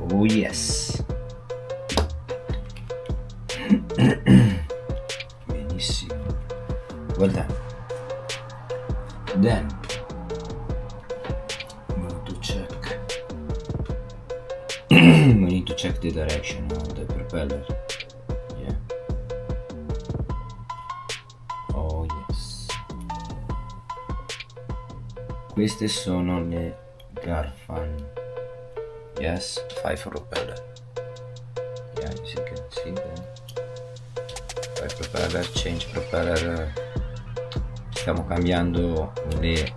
Oh yes. Benissimo. Well done. Then we need to check. We need to check the direction of the propeller. Yeah. Oh yes. Queste sono le Garfan. Yes, 5 propeller. Yeah, as you can see there. 5 propeller, change propeller. Stiamo cambiando le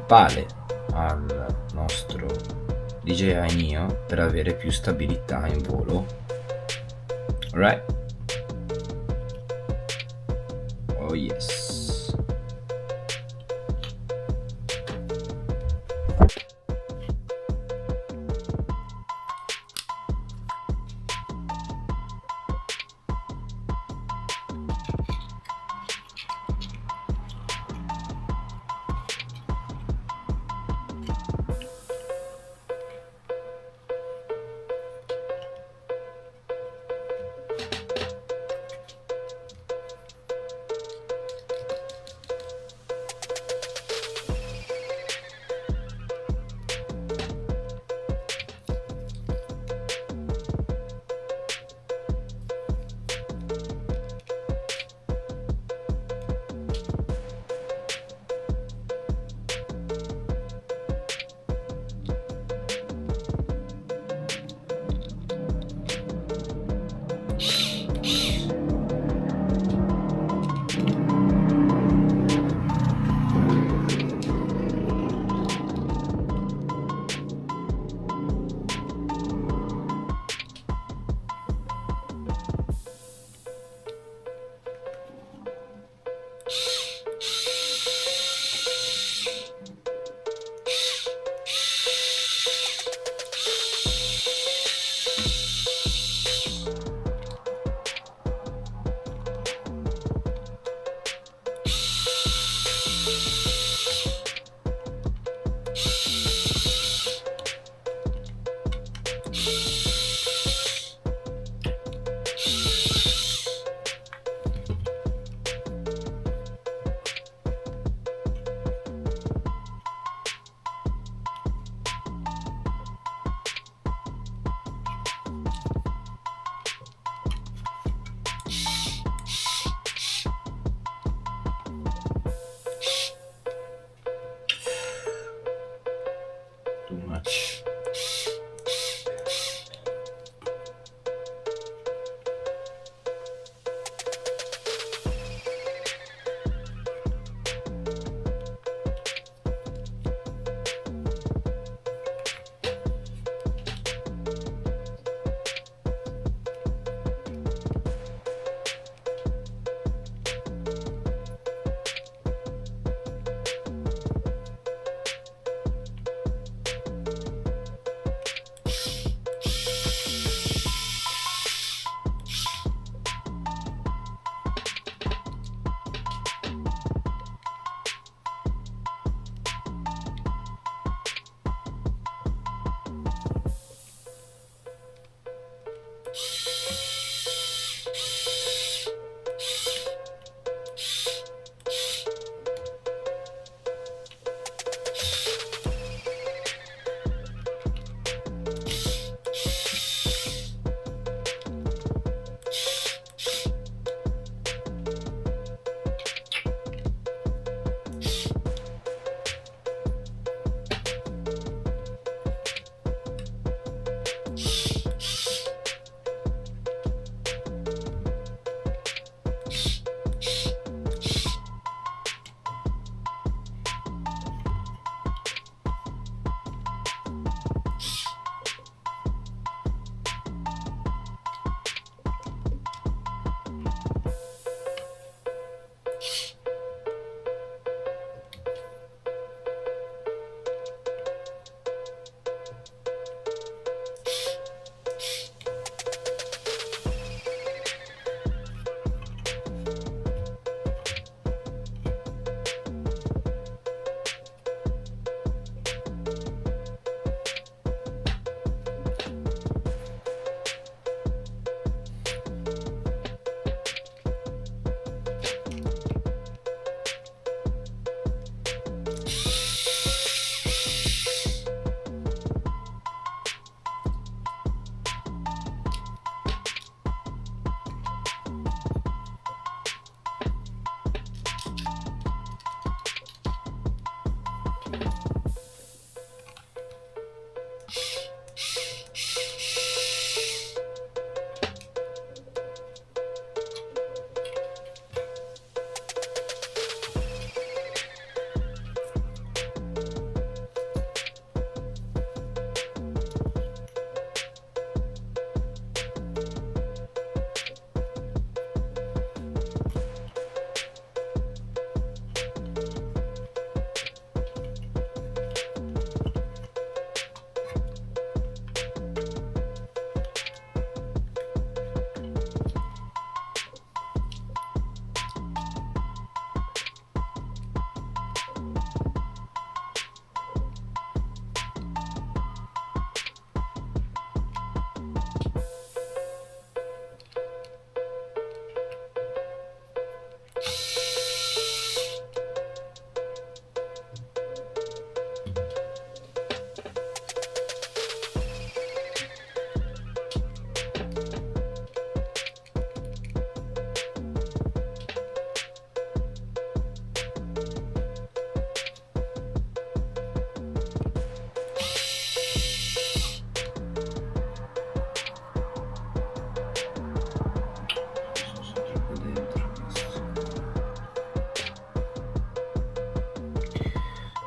pale al nostro DJI Neo per avere più stabilità in volo. Alright? Oh yes.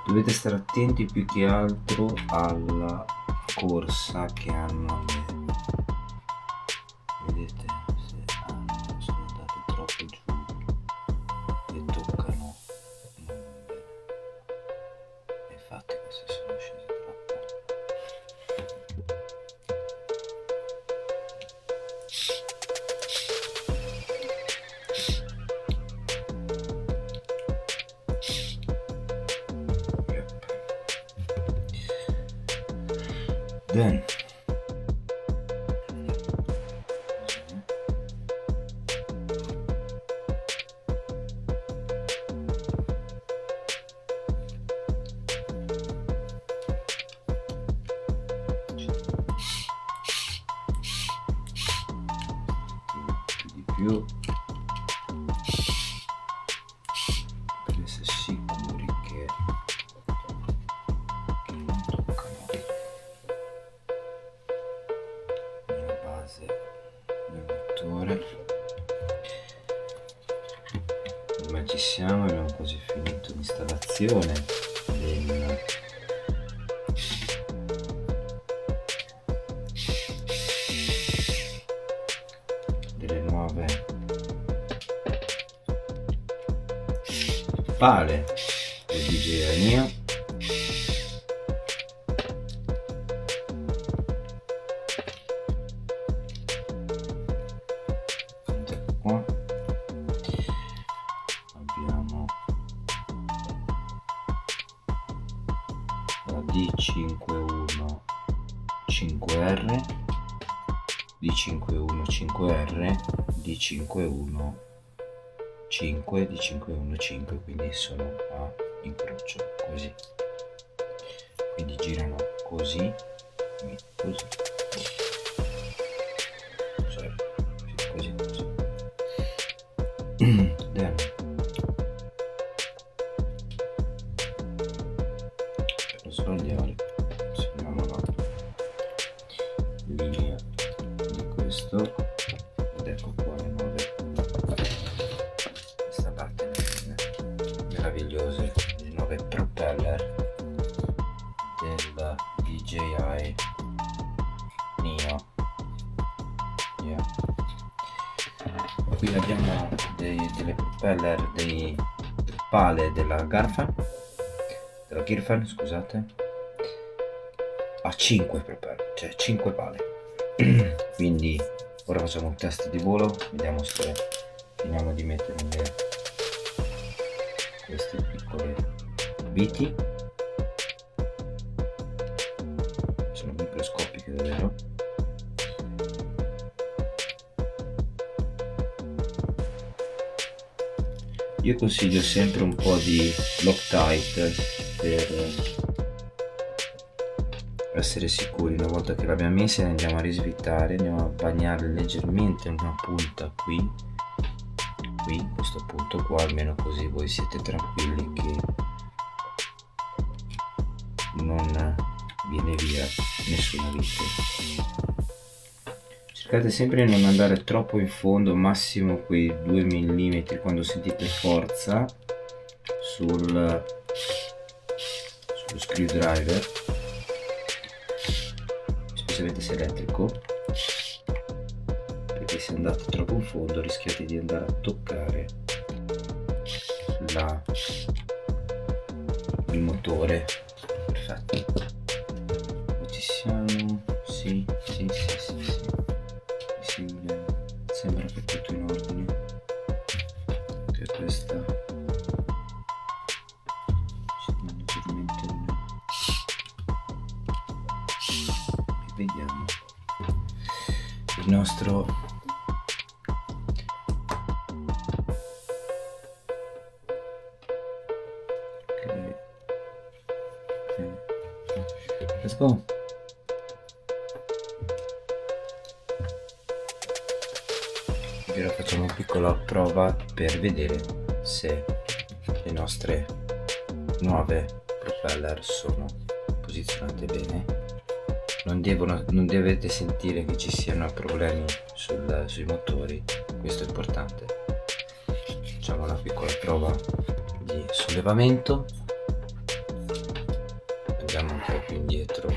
Dovete stare attenti più che altro alla corsa che hanno vedete se sono andate troppo giù e toccano non bene, infatti queste sono scese troppo. Then di più per essere sicuri che non toccano la base del motore. Ormai ci siamo, abbiamo quasi finito l'installazione delle nuove pale del DJI Neo. Qua abbiamo la D51 5R, D51 5R, D51 5, D51 5, quindi sono a incrocio così, quindi girano così, così, cioè, così, così. Then, per sbagliare segniamo la linea di questo ed ecco qua le nuove installate meravigliose, le nuove propeller del DJI Neo. Yeah. Qui abbiamo delle propeller, dei pale della Girfan, scusate, a 5 propeller, cioè 5 pale. Quindi ora facciamo un test di volo, vediamo se finiamo di mettere queste piccole viti, sono microscopiche davvero. Io consiglio sempre un po' di Loctite per essere sicuri. Una volta che l'abbiamo messa andiamo a risvitare, andiamo a bagnare leggermente una punta qui, questo punto qua, almeno così voi siete tranquilli che non viene via nessuna vite. Cercate sempre di non andare troppo in fondo, massimo quei 2 mm quando sentite forza sullo screwdriver, specialmente se elettrico, perché se andate troppo in fondo rischiate di andare a toccare il motore. Perfetto, ci siamo. Sì. Sembra che è tutto in ordine, che questa leggermente e vediamo il nostro let's go. Ora facciamo una piccola prova per vedere se le nostre nuove propeller sono posizionate bene. Non dovete sentire che ci siano problemi sui motori, questo è importante. Facciamo una piccola prova di sollevamento. Andiamo un po' più indietro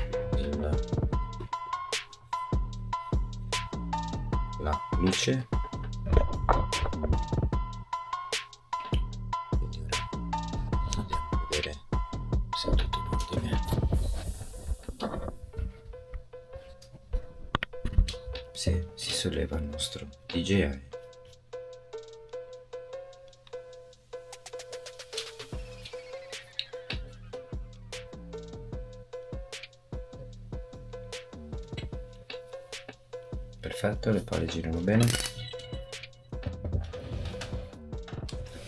la luce. Andiamo a vedere se è tutto in ordine. Se si solleva il nostro DJI. Perfetto, le pale girano bene.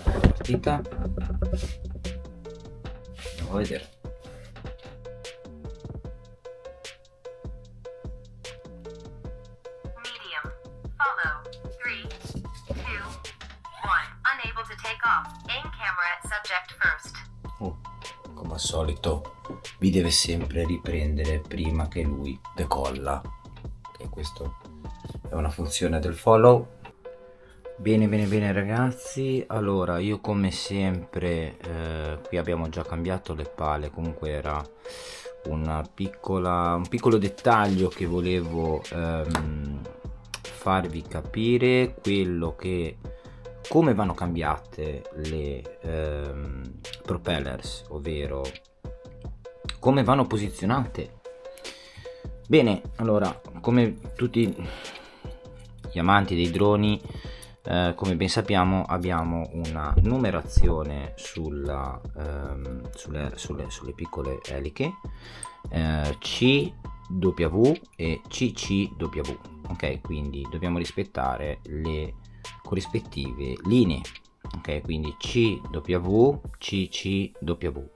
Partita. Andiamo a vedere. Medium. Follow. 3, 2, 1. Unable to take off. Aim camera at subject first. Come al solito vi deve sempre riprendere prima che lui decolla. E questo è una funzione del follow. Bene ragazzi, allora io come sempre qui abbiamo già cambiato le pale, comunque era un piccolo dettaglio che volevo farvi capire, come vanno cambiate le propellers, ovvero come vanno posizionate. Bene, allora, come tutti gli amanti dei droni, come ben sappiamo, abbiamo una numerazione sulle piccole eliche, CW e CCW, ok? Quindi dobbiamo rispettare le corrispettive linee, ok? Quindi CW, CCW,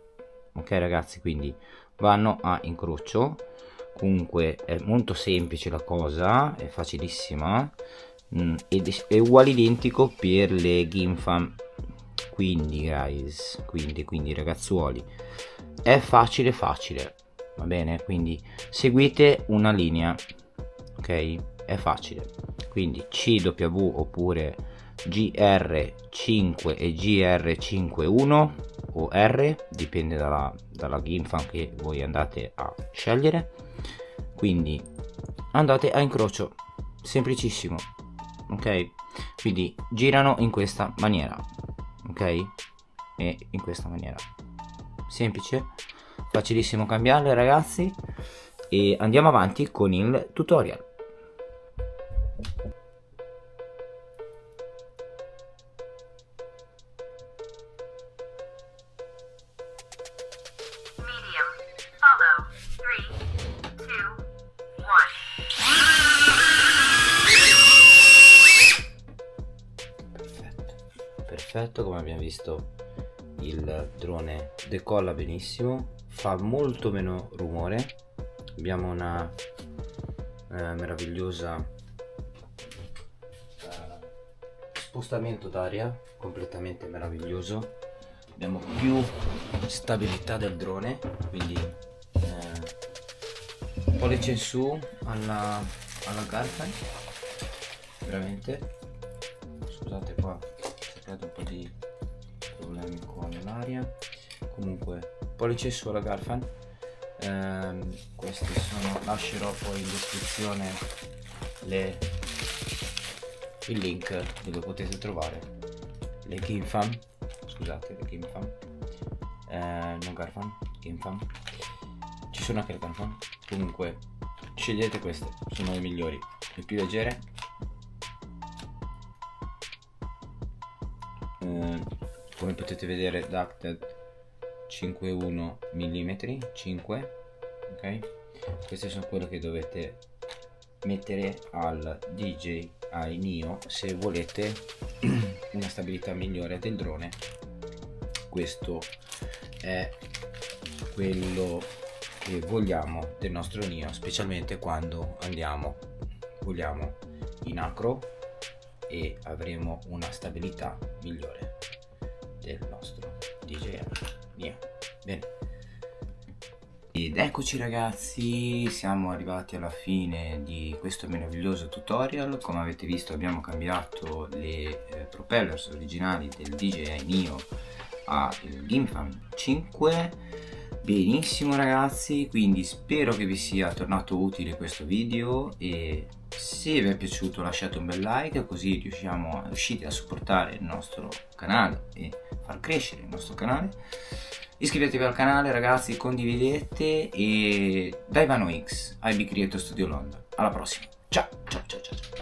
ok ragazzi? Quindi vanno a incrocio. Comunque è molto semplice la cosa, è facilissima, ed è uguale identico per le Gimfam. Quindi guys, quindi ragazzuoli, è facile, va bene? Quindi seguite una linea, ok? È facile. Quindi CW oppure GR5 e GR51 o R, dipende dalla Gimfam che voi andate a scegliere. Quindi andate a incrocio, semplicissimo, ok? Quindi girano in questa maniera, ok? E in questa maniera, semplice, facilissimo cambiarle ragazzi, e andiamo avanti con il tutorial. Medium. Follow. 3, 2, 1. Perfetto, come abbiamo visto il drone decolla benissimo, fa molto meno rumore, abbiamo una meravigliosa spostamento d'aria completamente meraviglioso, abbiamo più stabilità del drone, quindi pollice in su alla Garfan, veramente. Scusate, qua c'è stato un po' di problemi con l'aria. Comunque pollice in su alla Garfan. Queste sono, lascerò poi in descrizione il link dove potete trovare le Gimfam, scusate, le Gimfam, non Garfan, Gimfam. Ci sono anche le Garfan. Comunque scegliete queste, sono le migliori, le più leggere. Come potete vedere, Ducted 5,1 mm, 5, ok? Queste sono quelle che dovete mettere al DJI Neo se volete una stabilità migliore del drone. Questo è quello che vogliamo del nostro Neo, specialmente quando vogliamo in acro e avremo una stabilità migliore del nostro DJI Neo. Bene, ed eccoci ragazzi, siamo arrivati alla fine di questo meraviglioso tutorial. Come avete visto abbiamo cambiato le propellers originali del DJI Neo al Gimfam 5. Benissimo ragazzi, quindi spero che vi sia tornato utile questo video, e se vi è piaciuto lasciate un bel like, così riuscite a supportare il nostro canale e far crescere il nostro canale. Iscrivetevi al canale ragazzi, condividete, e da Ivano X, IB Creator Studio Londra. Alla prossima, ciao ciao ciao ciao.